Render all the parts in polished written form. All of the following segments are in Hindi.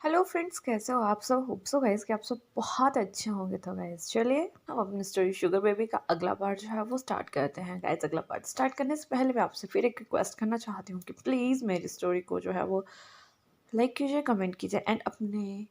हेलो फ्रेंड्स, कैसे हो आप सब? होप सो गाइस कि आप सब बहुत अच्छे होंगे। तो गाइस चलिए हम अपनी स्टोरी शुगर बेबी का अगला पार्ट जो है वो स्टार्ट करते हैं। गाइस अगला पार्ट स्टार्ट करने से पहले मैं आपसे फिर एक रिक्वेस्ट करना चाहती हूँ कि प्लीज़ मेरी स्टोरी को जो है वो लाइक कीजिए, कमेंट कीजिए एंड अपने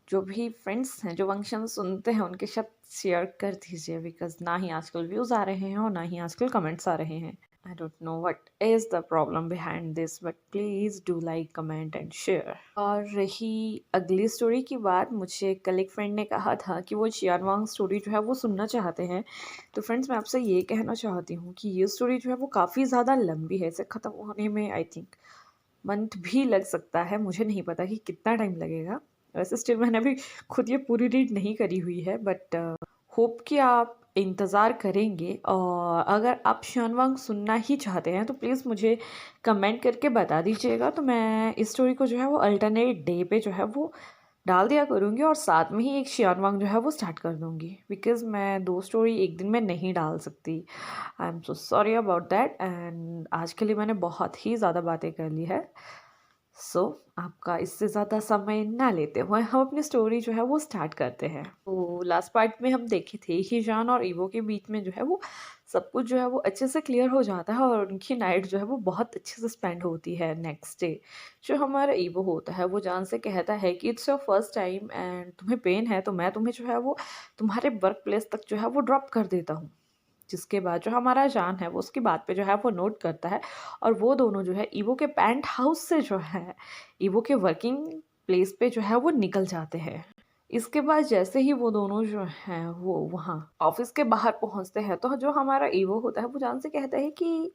जो भी फ्रेंड्स हैं जो फंक्शन सुनते हैं उनके साथ शेयर कर दीजिए। बिकॉज ना ही आजकल व्यूज़ आ रहे हैं और ना ही आजकल कमेंट्स आ रहे हैं। I don't know what is the problem behind this, but please do like, comment and share. और रही अगली स्टोरी की बात, मुझे कल एक फ्रेंड ने कहा था कि वो चियानवांग स्टोरी जो है वो सुनना चाहते हैं। तो फ्रेंड्स मैं आपसे ये कहना चाहती हूँ कि ये स्टोरी जो है वो काफ़ी ज़्यादा लंबी है। इसे ख़त्म होने में आई थिंक मंथ भी लग सकता है। मुझे नहीं पता कि कितना टाइम लगेगा। वैसे स्टिल मैंने अभी खुद ये पूरी रीड नहीं करी हुई है, बट होप कि आप इंतज़ार करेंगे। और अगर आप शानवांग सुनना ही चाहते हैं तो प्लीज़ मुझे कमेंट करके बता दीजिएगा। तो मैं इस स्टोरी को जो है वो अल्टरनेट डे पे जो है वो डाल दिया करूँगी और साथ में ही एक शानवांग जो है वो स्टार्ट कर दूँगी। बिकॉज़ मैं 2 स्टोरी एक दिन में नहीं डाल सकती। I am so sorry about that and आज के लिए मैंने बहुत ही ज़्यादा बातें कर ली है। सो आपका इससे ज़्यादा समय ना लेते हुए हम अपनी स्टोरी जो है वो स्टार्ट करते हैं। तो लास्ट पार्ट में हम देखे थे हीजान और ईवो के बीच में जो है वो सब कुछ जो है वो अच्छे से क्लियर हो जाता है और उनकी नाइट जो है वो बहुत अच्छे से स्पेंड होती है। नेक्स्ट डे जो हमारा ईवो होता है वो जान से कहता है कि it's your first time and तुम्हें पेन है तो मैं तुम्हें जो है वो तुम्हारे वर्क प्लेस तक जो है वो ड्रॉप कर देता हूँ। जिसके बाद जो हमारा जान है वो उसकी बात पे जो है वो नोट करता है और वो दोनों जो है ईवो के पेंट हाउस से जो है ईवो के वर्किंग प्लेस पे जो है वो निकल जाते हैं। इसके बाद जैसे ही वो दोनों जो हैं वो वहाँ ऑफिस के बाहर पहुँचते हैं तो जो हमारा ईवो होता है वो जान से कहता है कि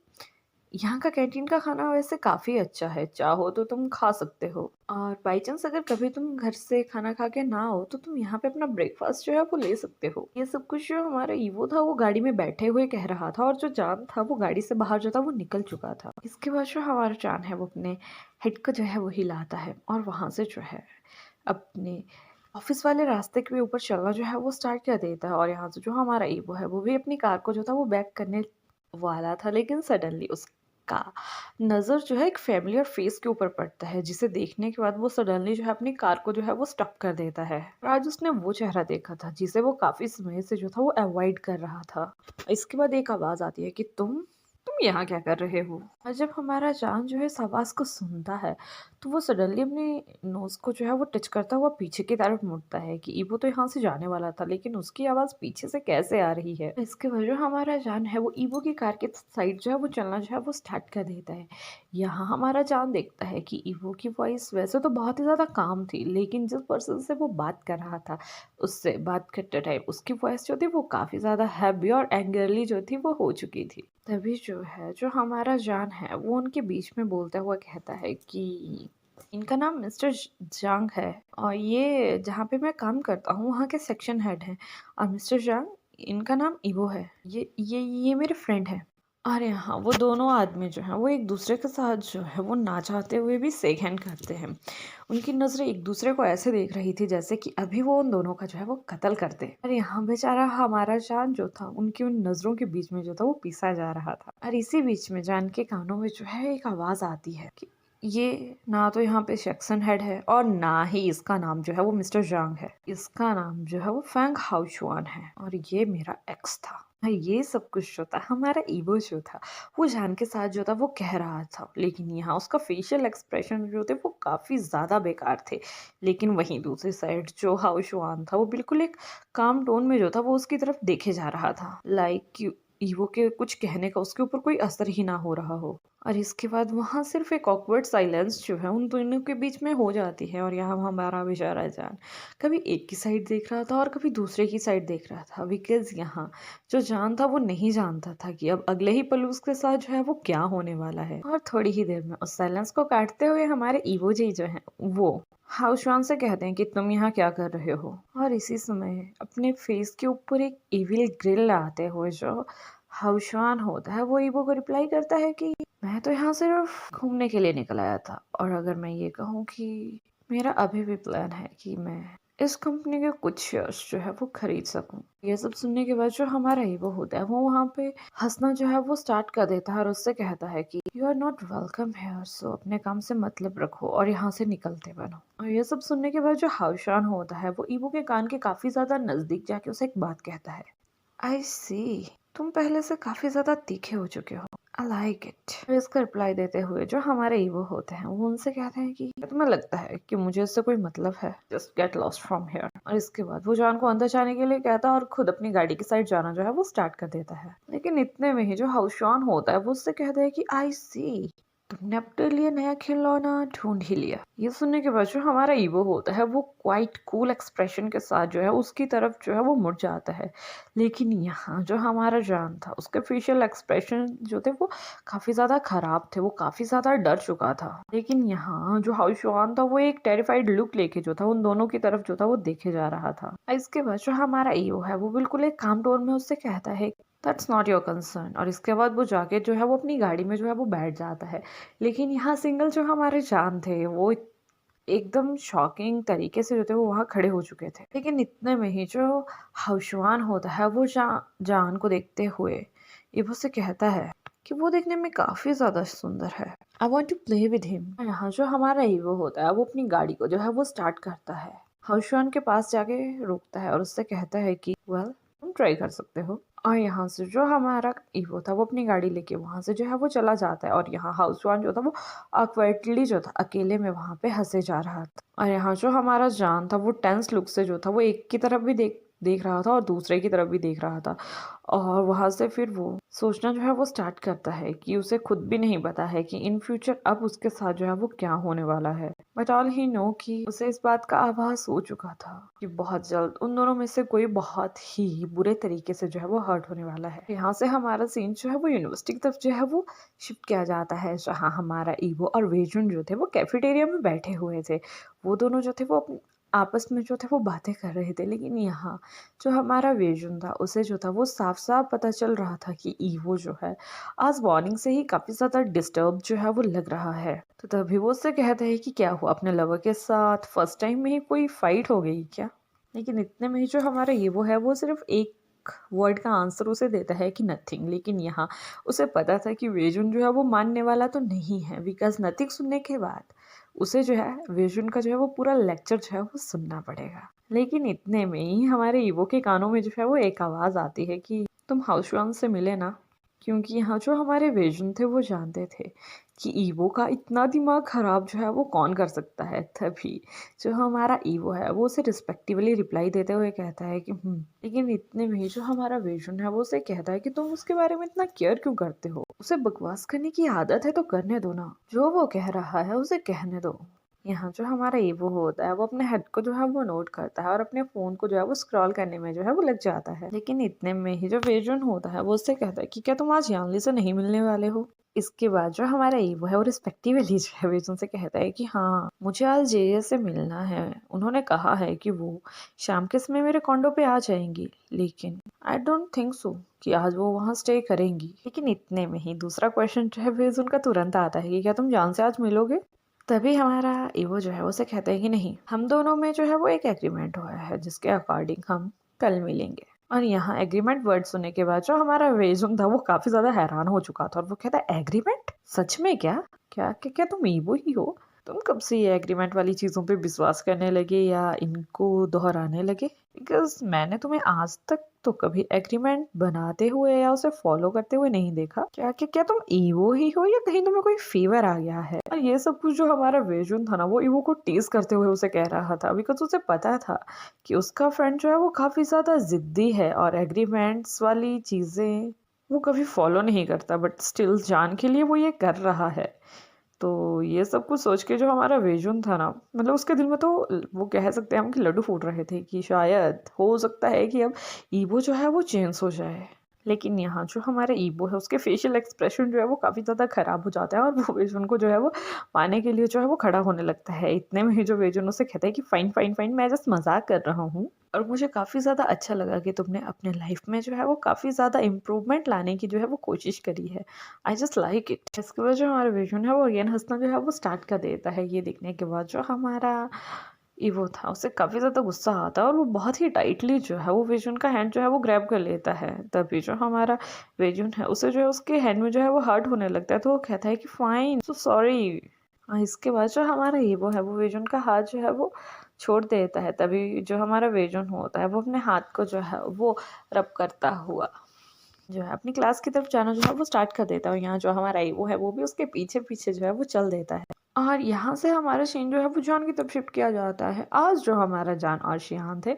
यहाँ का कैंटीन का खाना वैसे काफ़ी अच्छा है, चाहो तो तुम खा सकते हो और बाई चांस अगर कभी तुम घर से खाना खा के ना हो तो तुम यहाँ पे अपना ब्रेकफास्ट जो है वो ले सकते हो। ये सब कुछ जो हमारा ईवो था वो गाड़ी में बैठे हुए कह रहा था और जो जान था वो गाड़ी से बाहर जो था वो निकल चुका था। इसके बाद जो हमारा जान है वो अपने हेड को जो है वो हिलाता है और वहाँ से जो है अपने ऑफिस वाले रास्ते के ऊपर चलना जो है वो स्टार्ट कर देता है। और यहाँ से जो हमारा ईवो है वो भी अपनी कार को जो था वो बैक करने वाला था, लेकिन सडनली उसका नज़र जो है एक फ़ैमिलियर फेस के ऊपर पड़ता है, जिसे देखने के बाद वो सडनली जो है अपनी कार को जो है वो स्टॉप कर देता है। और आज उसने वो चेहरा देखा था जिसे वो काफ़ी समय से जो था वो अवॉइड कर रहा था। इसके बाद एक आवाज़ आती है कि तुम यहाँ क्या कर रहे हो? और जब हमारा जान जो है इस आवाज़ को सुनता है तो वो सडनली अपने नोज़ को जो है वो टच करता हुआ पीछे की तरफ मुड़ता है कि ईवो तो यहाँ से जाने वाला था, लेकिन उसकी आवाज़ पीछे से कैसे आ रही है। इसके वजह हमारा जान है वो ईवो की कार के साइड जो है वो चलना जो है वो स्टार्ट कर देता है। यहाँ हमारा जान देखता है कि ईवो की वॉइस वैसे तो बहुत ही ज़्यादा काम थी, लेकिन जिस पर्सन से वो बात कर रहा था उससे बात करते टाइम उसकी वॉइस जो थी वो काफ़ी ज़्यादा हैवी और एंग्रली जो थी वो हो चुकी थी। तभी जो है जो हमारा जान है वो उनके बीच में बोलता हुआ कहता है कि इनका नाम मिस्टर जांग है और ये जहाँ पे मैं काम करता हूँ वहाँ के सेक्शन हेड हैं। और मिस्टर जांग, इनका नाम इवो है। ये मेरे फ्रेंड है। और यहाँ वो दोनों आदमी जो हैं वो एक दूसरे के साथ जो है वो ना चाहते हुए भी शेक हैंड करते हैं। उनकी नज़रें एक दूसरे को ऐसे देख रही थी जैसे कि अभी वो उन दोनों का जो है वो कत्ल कर दे। और यहाँ बेचारा हमारा जान जो था उनकी उन नज़रों के बीच में जो था वो पीसा जा रहा था। और इसी बीच में जान के कानों में जो है एक आवाज़ आती है कि ये ना तो यहाँ पे सेक्शन हेड है और ना ही इसका नाम जो है वो मिस्टर जांग है। इसका नाम जो है वो फैंग हाउचुआन है और ये मेरा एक्स था। हाँ, ये सब कुछ जो था हमारा ईवो जो था वो जान के साथ जो था वो कह रहा था, लेकिन यहाँ उसका फेशियल एक्सप्रेशन जो थे वो काफ़ी ज़्यादा बेकार थे। लेकिन वहीं दूसरी साइड जो हाउशुआन था वो बिल्कुल एक काम टोन में जो था वो उसकी तरफ देखे जा रहा था, लाइक ईवो के कुछ कहने का उसके ऊपर कोई असर ही ना हो रहा हो। और इसके बाद वहाँ सिर्फ एक ऑकवर्ड साइलेंस जो है उन दोनों के बीच में हो जाती है। और यहाँ हमारा बेचारा जान कभी एक की साइड देख रहा था और कभी दूसरे की साइड देख रहा था। बिकॉज यहाँ जो जान था वो नहीं जानता था कि अब अगले ही पल उसके साथ जो है वो क्या होने वाला है। और थोड़ी ही देर में उस साइलेंस को काटते हुए हमारे ईवो जी जो है वो हाउशवान से कहते हैं कि तुम यहाँ क्या कर रहे हो। और इसी समय अपने फेस के ऊपर एक इविल ग्रिल आते हुए जो हाउशवान होता है वो ईवो को रिप्लाई करता है कि मैं तो यहाँ सिर्फ घूमने के लिए निकल आया था और अगर मैं ये कहूँ कि मेरा अभी भी प्लान है कि मैं इस कंपनी के कुछ शेयर्स जो है वो खरीद सकूं। ये सब सुनने के बाद जो हमारा ईगो होता है वो वहाँ पे हंसना जो है वो स्टार्ट कर देता है और उससे कहता है कि you are not welcome here, so अपने काम से मतलब रखो और यहाँ से निकलते बनो। और ये सब सुनने के बाद जो हाउशान होता है वो ईगो के कान के काफी ज्यादा नजदीक जाके उसे एक बात कहता है, आई सी, तुम पहले से काफी ज्यादा तीखे हो चुके हो, आई लाइक इट। इसका रिप्लाई देते हुए जो हमारे ईगो होते हैं वो उनसे कहते हैं कि क्या तुम्हें लगता है कि मुझे इससे कोई मतलब है, just get lost from here. और इसके बाद वो जॉन को अंदर जाने के लिए कहता है और खुद अपनी गाड़ी की साइड जाना जो है वो स्टार्ट कर देता है। लेकिन इतने में ही जो हाउशॉन होता है वो उससे कहता है कि आई सी, तुमने अपने लिए नया खिलौना ढूंढ ही लिया। ये सुनने के बाद जो हमारा ईगो होता है वो क्वाइट कूल एक्सप्रेशन के साथ जो है उसकी तरफ जो है वो मुड़ जाता है। लेकिन यहाँ जो हमारा जान था उसके फेशियल एक्सप्रेशन जो थे वो काफी ज्यादा खराब थे, वो काफी ज्यादा डर चुका था। लेकिन यहाँ जो हाउशवान था वो एक टेरिफाइड लुक लेके जो था उन दोनों की तरफ जो था वो देखे जा रहा था। इसके बाद जो हमारा ईगो है वो बिल्कुल एक काम टोन में उससे कहता है दैट्स नॉट योर कंसर्न। और इसके बाद वो जाके जो है वो अपनी गाड़ी में जो है वो बैठ जाता है। लेकिन यहाँ सिंगल जो हमारे जान थे वो एकदम शॉकिंग तरीके से जो थे वो वहाँ खड़े हो चुके थे। लेकिन इतने में ही जो हाउशवान होता है वो जान को देखते हुए इबो से कहता है कि वो देखने में काफी ज्यादा सुंदर है, I want to play with him. यहाँ जो हमारा ईगो होता है वो अपनी गाड़ी को जो है वो स्टार्ट करता है, हाउशवान के पास जाके रोकता है और उससे कहता है कि वेल, तुम ट्राई कर सकते हो। और यहाँ से जो हमारा ईवो था वो अपनी गाड़ी लेके वहां से जो है वो चला जाता है। और यहाँ हाउसवान जो था वो awkwardly जो था अकेले में वहां पे हंसे जा रहा था। और यहाँ जो हमारा जान था वो टेंस लुक से जो था वो एक की तरफ भी देख रहा था और दूसरे की तरफ भी देख रहा था। और वहां से फिर वो सोचना जो है वो स्टार्ट करता है कि उसे खुद भी नहीं पता है कि इन फ्यूचर अब उसके साथ जो है वो क्या होने वाला है। बट ऑल ही नो कि उसे इस बात का आभास हो चुका था कि बहुत जल्द उन दोनों में से कोई बहुत ही बुरे तरीके से जो है वो हर्ट होने वाला है। यहाँ से हमारा सीन जो है वो यूनिवर्सिटी की तरफ जो है वो शिफ्ट किया जाता है, जहाँ हमारा ईवो और वेजुन जो थे वो कैफेटेरिया में बैठे हुए थे। वो दोनों जो थे वो आपस में जो थे वो बातें कर रहे थे। लेकिन यहाँ जो हमारा वेजुन था उसे जो था वो साफ साफ पता चल रहा था कि ईवो जो है आज मॉर्निंग से ही काफी ज्यादा डिस्टर्ब जो है वो लग रहा है। तो तभी वो उससे कहता है कि क्या हुआ, अपने लवर के साथ फर्स्ट टाइम में ही कोई फाइट हो गई क्या। लेकिन इतने में ही जो हमारा ईवो है वो सिर्फ एक वर्ड का आंसर उसे देता है कि नथिंग। लेकिन यहाँ उसे पता था कि वेजुन जो है वो मानने वाला तो नहीं है, बिकॉज नथिंग सुनने के बाद उसे जो है वेजुन का जो है वो पूरा लेक्चर जो है वो सुनना पड़ेगा। लेकिन इतने में ही हमारे ईवो के कानों में जो है वो एक आवाज आती है कि तुम हाउसवान से मिले ना। क्योंकि यहाँ जो हमारे वेजुन थे वो जानते थे कि ईवो का इतना दिमाग खराब जो है वो कौन कर सकता है। तभी जो हमारा ईवो है वो उसे रिस्पेक्टिवली रिप्लाई देते हुए कहता है कि लेकिन इतने में ही जो हमारा वेजुन है वो उसे कहता है कि तुम उसके बारे में इतना केयर क्यों करते हो, उसे बकवास करने की आदत है तो करने दो ना, जो वो कह रहा है उसे कहने दो। यहाँ जो हमारा ईवो होता है वो अपने हेड को जो है वो नोट करता है और अपने फोन को जो है वो स्क्रॉल करने में जो है वो लग जाता है। लेकिन इतने में ही जो वेजुन होता है वो उससे कहता है कि क्या तुम आज यानली से नहीं मिलने वाले हो। इसके बाद जो हमारा ईवो है वो रिस्पेक्टिवली जो है वेजुन से कहता है कि हाँ, मुझे आज जेजे से मिलना है, उन्होंने कहा है कि वो शाम के समय मेरे कॉन्डो पे आ जाएंगी, लेकिन आई डोंट थिंक सो कि आज वो वहाँ स्टे करेंगी। लेकिन इतने में ही दूसरा क्वेश्चन जो है वेजुन का तुरंत आता है कि क्या तुम जान से आज मिलोगे। तभी हमारा ईवो जो है उसे कहता है कि नहीं, हम दोनों में जो है वो एक एग्रीमेंट हुआ है जिसके अकॉर्डिंग हम कल मिलेंगे। और यहाँ एग्रीमेंट वर्ड सुनने के बाद जो हमारा वेजुन था वो काफी ज्यादा हैरान हो चुका था और वो कहता है एग्रीमेंट, सच में क्या क्या क्या, क्या तुम ईवो ही हो, तुम कब से ये एग्रीमेंट वाली चीजों पे विश्वास करने लगे या इनको दोहराने लगे। बिकॉज मैंने तुम्हें आज तक तो कभी एग्रीमेंट बनाते हुए या उसे फॉलो करते हुए नहीं देखा। क्या क्या क्या तुम ईवो ही हो या कहीं तुम्हें कोई फेवर आ गया है। और ये सब कुछ जो हमारा वेजुन था ना वो ईवो को टीज करते हुए उसे कह रहा था, बिकॉज उसे पता था कि उसका फ्रेंड जो है वो काफी ज्यादा जिद्दी है और एग्रीमेंट्स वाली चीजें वो कभी फॉलो नहीं करता, बट स्टिल जान के लिए वो ये कर रहा है। तो ये सब कुछ सोच के जो हमारा वेजुन था ना, मतलब उसके दिल में तो वो कह सकते हैं हम कि लड्डू फूट रहे थे कि शायद हो सकता है कि अब ईवो जो है वो चेंज हो जाए। लेकिन यहाँ जो हमारा ईवो है उसके फेशियल एक्सप्रेशन जो है वो काफ़ी ज़्यादा ख़राब हो जाता है और वो वेजुन को जो है वो पाने के लिए जो है वो खड़ा होने लगता है। इतने में ही जो वेजुन उसे कहता है कि फाइन फाइन फाइन, मैं जस्ट मजाक कर रहा हूँ और मुझे काफ़ी ज़्यादा अच्छा लगा कि तुमने अपने लाइफ में जो है वो काफ़ी ज़्यादा इम्प्रूवमेंट लाने की जो है वो कोशिश करी है। I just like it. इसके बाद जो हमारा विजन है वो अगेन हंसना जो है वो स्टार्ट कर देता है। ये देखने के बाद जो हमारा ईवो था उसे काफ़ी ज़्यादा गुस्सा आता है और वो बहुत ही टाइटली जो है वो वेजुन का हैंड जो है वो ग्रैब कर लेता है। तभी जो हमारा वेजुन है उसे जो है उसके हैंड में जो है वो हर्ट होने लगता है, तो वो कहता है कि फाइन सो सॉरी। इसके बाद जो हमारा ईवो है वो वेजुन का हाथ जो है वो छोड़ देता है। तभी जो हमारा वेजुन होता है वो अपने हाथ को जो है वो रब करता हुआ जो है अपनी क्लास की तरफ जाना जो है वो स्टार्ट कर देता है। और यहाँ जो हमारा ईवो है वो भी उसके पीछे पीछे जो है वो चल देता है। और यहाँ से हमारा सीन जो है वो जॉन की तरफ शिफ्ट किया जाता है। आज जो हमारा जॉन और शियान थे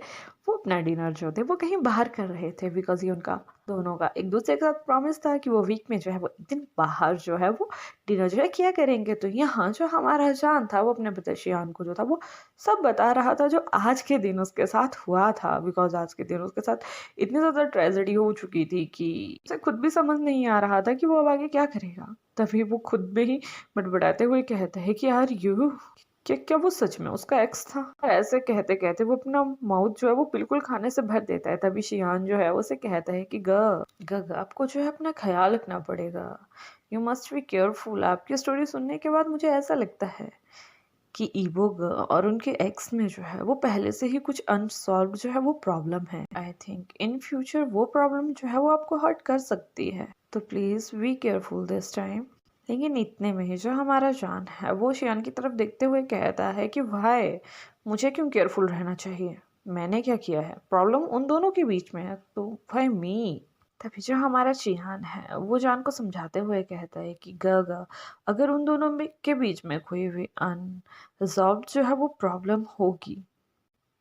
वो अपना डिनर जो थे वो कहीं बाहर कर रहे थे, बिकॉज ये उनका दोनों का एक दूसरे के साथ प्रॉमिस था कि वो वीक में जो है वो एक दिन बाहर जो है वो डिनर जो है किया करेंगे। तो यहाँ जो हमारा जॉन था वो अपने ब्रदर शियान को जो था वो सब बता रहा था जो आज के दिन उसके साथ हुआ था, बिकॉज आज के दिन उसके साथ इतनी ज़्यादा ट्रेजेडी हो चुकी थी कि उसे खुद भी समझ नहीं आ रहा था कि वो अब आगे क्या करेगा। तभी वो खुद में ही बड़बड़ाते हुए कहता है कि यार यू क्या क्या वो सच में उसका एक्स था। और ऐसे कहते कहते वो अपना माउथ जो है वो बिल्कुल खाने से भर देता है। तभी शियान जो है उसे कहता है कि ग ग आपको जो है अपना ख्याल रखना पड़ेगा, यू मस्ट बी केयरफुल। आपकी स्टोरी सुनने के बाद मुझे ऐसा लगता है कि ईवो और उनके एक्स में जो है वो पहले से ही कुछ अनसॉल्व जो है वो प्रॉब्लम है। आई थिंक इन फ्यूचर वो प्रॉब्लम जो है वो आपको हर्ट कर सकती है, तो please be careful this time. लेकिन इतने में ही जो हमारा जान है वो शियान की तरफ देखते हुए कहता है कि भाई मुझे क्यों केयरफुल रहना चाहिए, मैंने क्या किया है, प्रॉब्लम उन दोनों के बीच में है, तो भाई मी। तभी जो हमारा चिहान है वो जान को समझाते हुए कहता है कि ग अगर उन दोनों के बीच में कोई भी अनरिजॉल्व जो है वो प्रॉब्लम होगी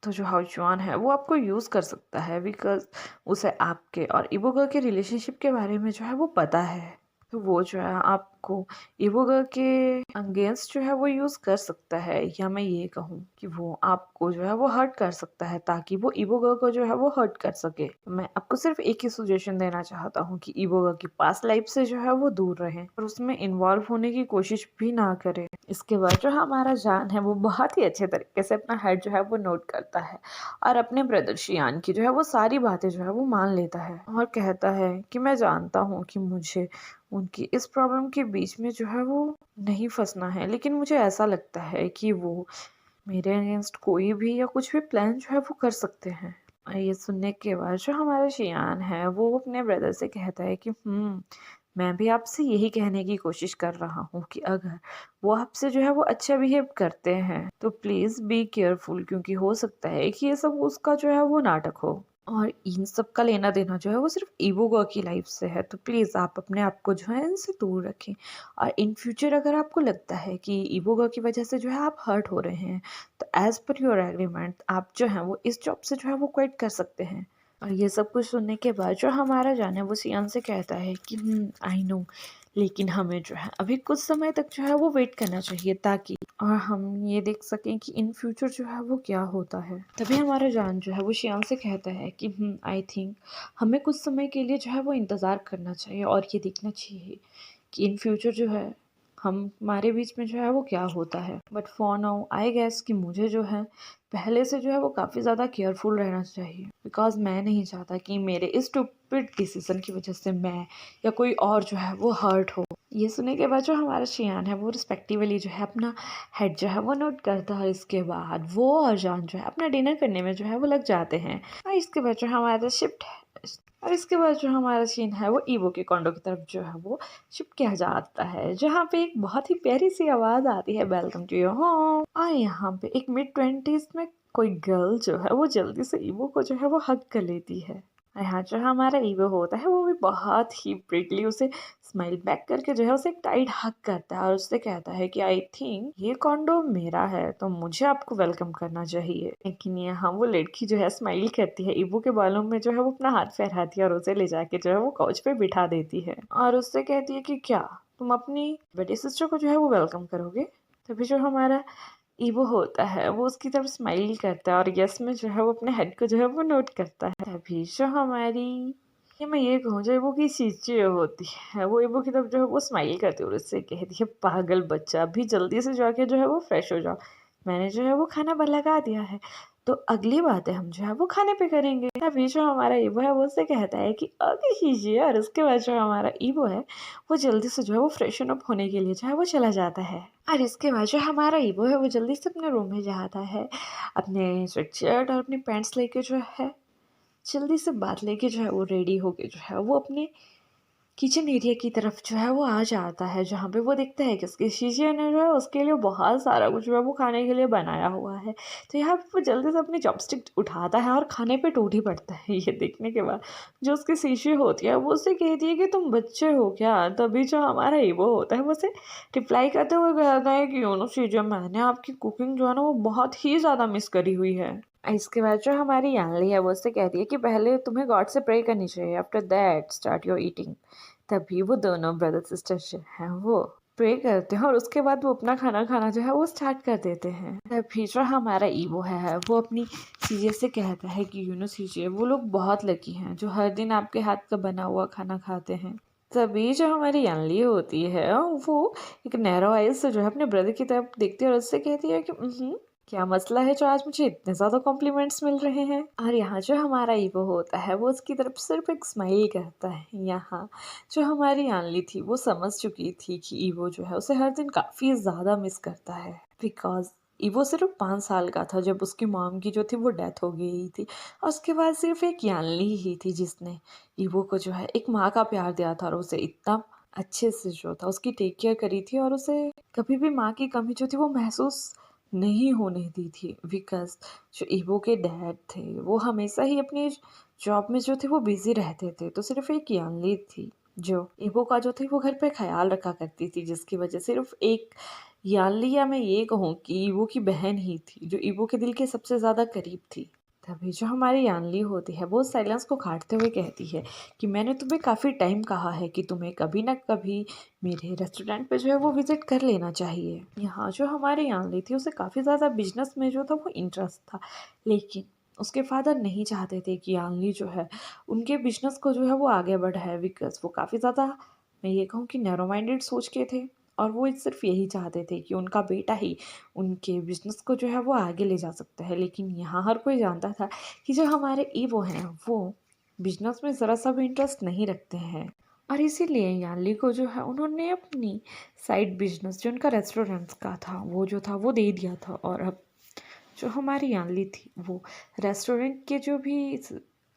तो जो हाउचुआन है वो आपको यूज़ कर सकता है, बिकॉज उसे आपके और इबोगा के रिलेशनशिप के बारे में जो है वो पता है। तो वो जो है आपको इवोगा के अगेंस्ट जो है वो यूज़ कर सकता है, या मैं ये कहूँ कि वो आपको जो है वो हर्ट कर सकता है ताकि वो इवोगा को जो है वो हर्ट कर सके। मैं आपको सिर्फ एक ही सजेशन देना चाहता हूँ कि इवोगा की पास्ट लाइफ से जो है वो दूर रहें और उसमें इन्वॉल्व होने की कोशिश भी ना करें। इसके बाद जो हमारा जान है वो बहुत ही अच्छे तरीके से अपना हेड जो है वो नोट करता है और अपने ब्रदर शियान की जो है वो सारी बातें जो है वो मान लेता है और कहता है कि मैं जानता हूँ कि मुझे उनकी इस प्रॉब्लम के बीच में जो है वो नहीं फंसना है, लेकिन मुझे ऐसा लगता है कि वो मेरे अगेंस्ट कोई भी या कुछ भी प्लान जो है वो कर सकते हैं। और ये सुनने के बाद जो हमारा शियान है वो अपने ब्रदर से कहता है कि मैं भी आपसे यही कहने की कोशिश कर रहा हूँ कि अगर वो आपसे जो है वो अच्छा बिहेव करते हैं तो प्लीज़ बी केयरफुल, क्योंकि हो सकता है कि ये सब उसका जो है वो नाटक हो और इन सब का लेना देना जो है वो सिर्फ ईवोगा की लाइफ से है। तो प्लीज़ आप अपने आप को जो है इनसे दूर रखें और इन फ्यूचर अगर आपको लगता है कि ईवोगा की वजह से जो है आप हर्ट हो रहे हैं तो एज़ पर योर एग्रीमेंट आप जो है वो इस जॉब से जो है वो क्विट कर सकते हैं। और ये सब कुछ सुनने के बाद जो हमारा जान है वो सियान से कहता है कि आई नो, लेकिन हमें जो है अभी कुछ समय तक जो है वो वेट करना चाहिए ताकि और हम ये देख सकें कि इन फ्यूचर जो है वो क्या होता है। तभी हमारा जान जो है वो शियान से कहता है कि आई थिंक हमें कुछ समय के लिए जो है वो इंतज़ार करना चाहिए और ये देखना चाहिए कि इन फ्यूचर जो है हमारे बीच में जो है वो क्या होता है। But for now I guess कि मुझे जो है पहले से जो है वो काफ़ी ज़्यादा केयरफुल रहना चाहिए, बिकॉज मैं नहीं चाहता कि मेरे इस स्टूपिड डिसीजन की वजह से मैं या कोई और जो है वो हर्ट हो। ये सुनने के बाद जो हमारा शियान है वो रिस्पेक्टिवली जो है अपना हेड जो है वो नोट करता है। इसके बाद वो और जान जो है अपना डिनर करने में जो है वो लग जाते हैं और इसके बाद जो हमारा शिफ्ट है और इसके बाद जो हमारा सीन है वो ईवो के कॉन्डो की तरफ जो है वो शिफ्ट किया जाता है, जहाँ पे एक बहुत ही प्यारी सी आवाज़ आती है वेलकम टू योर होम। और यहाँ पे एक मिड 20s में कोई गर्ल जो है वो जल्दी से ईवो को जो है वो हग कर लेती है। यहाँ जो हमारा ईवो होता है वो भी बहुत ही प्रिटली उसे स्माइल बैक करके जो है उसे एक टाइट हक करता है और उससे कहता है कि आई थिंक ये कॉन्डो मेरा है तो मुझे आपको वेलकम करना चाहिए। लेकिन यहाँ वो लड़की जो है स्माइल करती है, ईवो के बालों में जो है वो अपना हाथ फहराती है और उसे ले जाके जो है वो काउच पे बिठा देती है और उससे कहती है कि क्या तुम अपनी बड़ी सिस्टर को जो है वो वेलकम करोगे। तभी जो हमारा ईवो होता है वो उसकी तरफ स्माइल करता है और यस में जो है वो अपने हेड को जो है वो नोट करता है। तभी जो हमारी ये मैं ये कहूँ जो ईवो की चीजें होती है वो ईवो की तरफ जो है वो स्माइल करती है और उससे कहती है पागल बच्चा, अभी जल्दी से जाके जो है वो फ्रेश हो जाओ, मैंने जो है वो खाना लगा दिया है, तो अगली बातें हम जो है वो खाने पे करेंगे। तभी जो हमारा ईवो है वो उससे कहता है कि ओके कीजिए, और उसके बाद जो हमारा ईवो है वो जल्दी से जो है वो फ्रेशन अप होने के लिए जो है वो चला जाता है। और इसके बाद जो हमारा ईवो है वो जल्दी से अपने रूम में जाता है, अपने स्वेटशर्ट और अपने पैंट्स लेके जो है जल्दी से बात लेके जो है वो रेडी होके जो है वो अपने किचन एरिया की तरफ जो है वो आ जाता है, जहाँ पे वो देखता है कि उसके शीशे ने जो है उसके लिए बहुत सारा कुछ जो है वो खाने के लिए बनाया हुआ है। तो यहाँ पे वो जल्दी से अपनी चॉपस्टिक उठाता है और खाने पे टूट ही पड़ता है। ये देखने के बाद जो उसकी शीशी होती है वो उससे कहती है कि तुम बच्चे हो क्या। तभी जो हमारा ईवो होता है वो उसे रिप्लाई करते हुए कहता है कि यू नो शीजा, मैंने आपकी कुकिंग जो है ना वो बहुत ही ज़्यादा मिस करी हुई है। इसके बाद जो हमारी यानली है वो उससे कहती है कि पहले तुम्हें गॉड से प्रे करनी चाहिए, after that start your eating. तभी वो दोनों ब्रदर सिस्टर जो हैं वो प्रे करते हैं और उसके बाद वो अपना खाना खाना जो है वो स्टार्ट कर देते हैं। तभी जो हमारा ईवो है वो अपनी सीजे से कहता है कि यू नो सीजे, वो लोग बहुत लकी हैं जो हर दिन आपके हाथ का बना हुआ खाना खाते हैं। तभी जो हमारी यानली होती है वो एक नैरो आइज से जो है अपने ब्रदर की तरफ देखती है और उससे कहती है कि क्या मसला है जो आज मुझे इतने ज़्यादा कॉम्प्लीमेंट्स मिल रहे हैं। और यहाँ जो हमारा ईवो होता है वो उसकी तरफ सिर्फ एक स्माइल करता है। यहाँ जो हमारी यानली थी वो समझ चुकी थी कि ईवो जो है उसे हर दिन काफ़ी ज़्यादा मिस करता है, बिकॉज ईवो सिर्फ 5 साल का था जब उसकी मॉम की जो थी वो डेथ हो गई थी, और उसके बाद सिर्फ एक यानली ही थी जिसने ईवो को जो है एक माँ का प्यार दिया था और उसे इतना अच्छे से जो था उसकी टेक केयर करी थी, और उसे कभी भी माँ की कमी जो थी वो महसूस नहीं होने दी थी। बिकॉज जो ईवो के डैड थे वो हमेशा ही अपनी जॉब में जो थे वो बिजी रहते थे, तो सिर्फ एक यानली थी जो ईवो का जो थी वो घर पे ख्याल रखा करती थी, जिसकी वजह सिर्फ एक यानली, या मैं ये कहूँ कि ईवो की बहन ही थी जो ईवो के दिल के सबसे ज़्यादा करीब थी। तभी जो हमारी यानली होती है वो साइलेंस को काटते हुए कहती है कि मैंने तुम्हें काफ़ी टाइम कहा है कि तुम्हें कभी ना कभी मेरे रेस्टोरेंट पे जो है वो विज़िट कर लेना चाहिए। यहाँ जो हमारी यानली थी उसे काफ़ी ज़्यादा बिजनेस में जो था वो इंटरेस्ट था, लेकिन उसके फादर नहीं चाहते थे कि यानली जो है उनके बिजनेस को जो है वो आगे बढ़ाए, बिकॉज वो काफ़ी ज़्यादा, मैं ये कहूँ कि नैरो माइंडेड सोच के थे, और वो सिर्फ यही चाहते थे कि उनका बेटा ही उनके बिजनेस को जो है वो आगे ले जा सकता है। लेकिन यहाँ हर कोई जानता था कि जो हमारे ईवो हैं वो बिजनेस में ज़रा सा भी इंटरेस्ट नहीं रखते हैं, और इसीलिए यानली को जो है उन्होंने अपनी साइड बिजनेस जो उनका रेस्टोरेंट्स का था वो जो था वो दे दिया था, और अब जो हमारी यानली थी वो रेस्टोरेंट के जो भी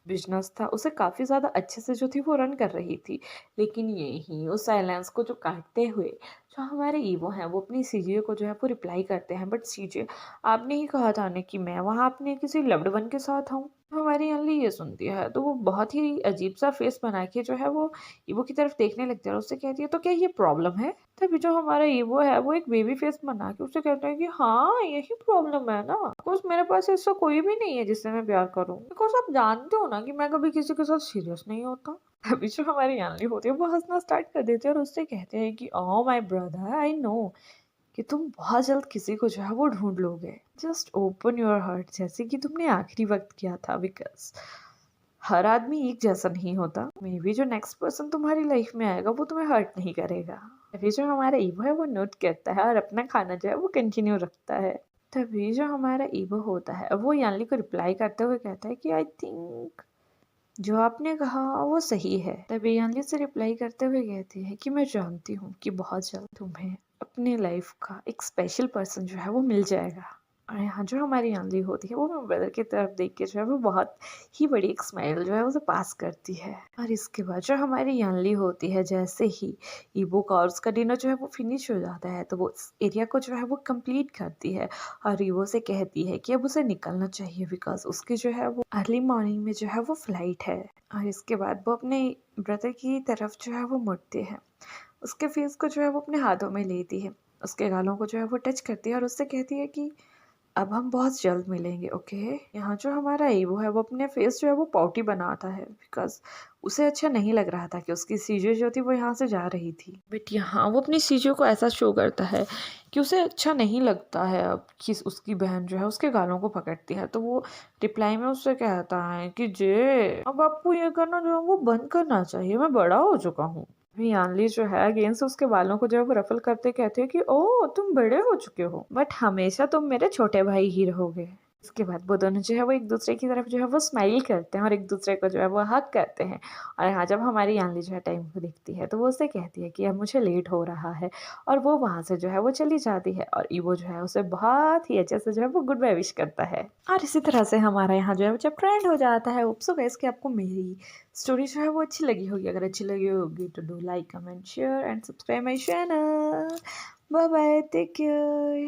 बिजनेस था उसे काफ़ी ज़्यादा अच्छे से जो थी वो रन कर रही थी। लेकिन यही उस साइलेंस को जो काटते हुए जो हमारे ईवो हैं वो अपनी सीजे को जो है वो रिप्लाई करते हैं, बट सीजे, आपने ही कहा था ना कि मैं वहाँ अपने किसी लव्ड वन के साथ हूँ। हमारी अनली ये सुनती है तो वो बहुत ही अजीब सा फेस बना के जो है वो ईवो की तरफ देखने लगती है और उससे कहती है तो क्या ये प्रॉब्लम है। तभी जो हमारा ईवो है वो एक बेबी फेस बना के उससे कहता है कि हाँ यही प्रॉब्लम है ना, बिकॉज मेरे पास ऐसा कोई भी नहीं है जिससे मैं प्यार करूँ, बिकॉज आप जानते हो ना कि मैं कभी किसी के साथ सीरियस नहीं होता। अभी जो हमारी यानली होती है वो हंसना स्टार्ट कर देती है और उससे कहते हैं कि oh my brother, I know कि तुम बहुत जल्द किसी को जो है वो ढूंढ लोगे, जस्ट ओपन योर हार्ट जैसे कि तुमने आखिरी वक्त किया था, बिकॉज हर आदमी एक जैसा नहीं होता। मे बी जो नेक्स्ट पर्सन तुम्हारी लाइफ में आएगा वो तुम्हें हर्ट नहीं करेगा। अभी जो हमारा ईवो है वो नोट करता है और अपना खाना जो है वो कंटिन्यू रखता है। तभी जो हमारा ईवो होता है वो यानली को रिप्लाई करते हुए कहता है कि आई थिंक जो आपने कहा वो सही है। तभी यानली से रिप्लाई करते हुए कहती है कि मैं जानती हूँ कि बहुत जल्द तुम्हें अपने लाइफ का एक स्पेशल पर्सन जो है वो मिल जाएगा। और यहाँ जो हमारी यानली होती है वो अपने ब्रदर की तरफ देख के जो है वो बहुत ही बड़ी एक स्माइल जो है उसे पास करती है। और इसके बाद जो हमारी यानली होती है जैसे ही ईवो का और उसका डिनर जो है वो फिनिश हो जाता है तो वो इस एरिया को जो है वो कंप्लीट करती है और ईवो से कहती है कि अब उसे निकलना चाहिए, बिकॉज उसकी जो है वो अर्ली मॉर्निंग में जो है वो फ्लाइट है। और इसके बाद वो अपने ब्रदर की तरफ जो है वो मुड़ती है, उसके फेस को जो है वो अपने हाथों में लेती है, उसके गालों को जो है वो टच करती है और उससे कहती है कि अब हम बहुत जल्द मिलेंगे, ओके। यहाँ जो हमारा ईवो है वो अपने फेस जो है वो पाउटी बनाता है, बिकॉज उसे अच्छा नहीं लग रहा था कि उसकी सीजे जो थी वो यहाँ से जा रही थी। बट यहाँ वो अपनी सीजे को ऐसा शो करता है कि उसे अच्छा नहीं लगता है अब कि उसकी बहन जो है उसके गालों को पकड़ती है। तो वो रिप्लाई में उससे कहता है कि जे अब आपको ये करना जो है वो बंद करना चाहिए, मैं बड़ा हो चुका हूँ। यानली जो है अगेन से उसके बालों को जो है वो रफल करते कहते हैं कि ओ तुम बड़े हो चुके हो, बट हमेशा तुम मेरे छोटे भाई ही रहोगे। इसके बाद वो दोनों जो है वो एक-दूसरे की तरफ जो है वो स्माइल करते हैं और एक-दूसरे को जो है वो हग करते हैं। और हाँ, जब हमारी यान्ली जो है टाइम को देखती है तो वो उससे कहती है कि अब मुझे लेट हो रहा है और वो वहाँ से जो है वो चली जाती है और ईवो जो है उसे बहुत ही अच्छे से जो है वो गुड बाय विश करता है। और इसी तरह से हमारा यहाँ जो है वो जब ट्रेंड हो जाता है। होप सो गाइस कि आपको मेरी स्टोरी जो है वो अच्छी लगी होगी। अगर अच्छी लगी होगी तो do like, comment, share and subscribe my channel. Bye bye, take care.